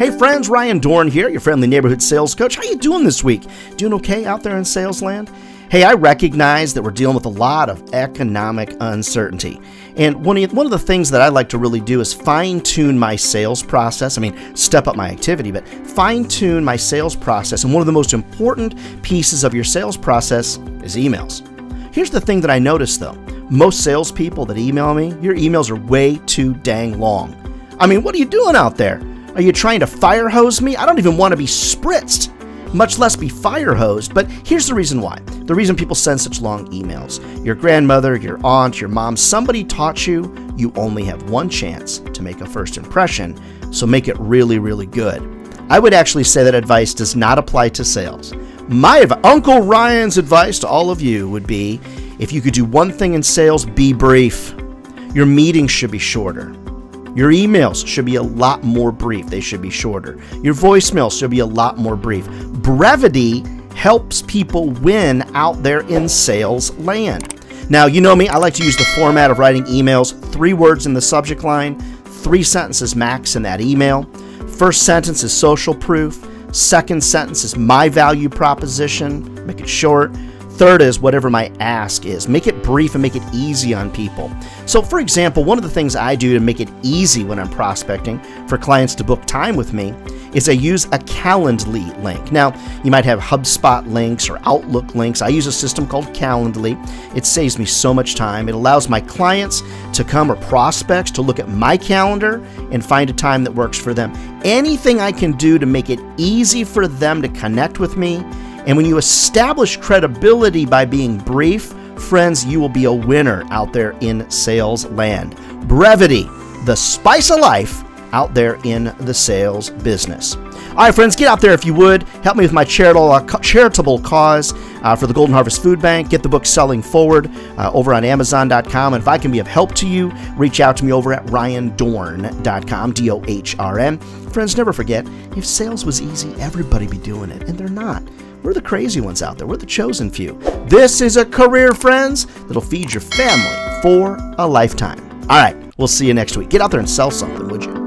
Hey friends, Ryan Dohrn here, your friendly neighborhood sales coach. How you doing this week? Doing okay out there in sales land? Hey, I recognize that we're dealing with a lot of economic uncertainty. And one of the things that I like to really do is fine-tune my sales process. Step up my activity, but fine-tune my sales process. And one of the most important pieces of your sales process is emails. Here's the thing that I noticed though. Most salespeople that email me, your emails are way too dang long. What are you doing out there? Are you trying to fire hose me? I don't even want to be spritzed, much less be fire hosed. But here's the reason why. The reason people send such long emails. Your grandmother, your aunt, your mom, somebody taught you only have one chance to make a first impression, so make it really, really good. I would actually say that advice does not apply to sales. Uncle Ryan's advice to all of you would be, if you could do one thing in sales, be brief. Your meetings should be shorter. Your emails should be a lot more brief. They should be shorter. Your voicemails should be a lot more brief. Brevity helps people win out there in sales land. Now, you know me, I like to use the format of writing emails, 3 words in the subject line, 3 sentences max in that email. First sentence is social proof. Second sentence is my value proposition. Make it short. Third is whatever my ask is. Make it brief and make it easy on people. So for example, one of the things I do to make it easy when I'm prospecting for clients to book time with me is I use a Calendly link. Now, you might have HubSpot links or Outlook links. I use a system called Calendly. It saves me so much time. It allows my clients to come, or prospects, to look at my calendar and find a time that works for them. Anything I can do to make it easy for them to connect with me. And when you establish credibility by being brief, friends, you will be a winner out there in sales land. Brevity, the spice of life out there in the sales business. All right, friends, get out there if you would. Help me with my charitable cause for the Golden Harvest Food Bank. Get the book Selling Forward over on Amazon.com. And if I can be of help to you, reach out to me over at RyanDohrn.com, Dohrn. Friends, never forget, if sales was easy, everybody be doing it, and they're not. We're the crazy ones out there. We're the chosen few. This is a career, friends, that'll feed your family for a lifetime. All right, we'll see you next week. Get out there and sell something, would you?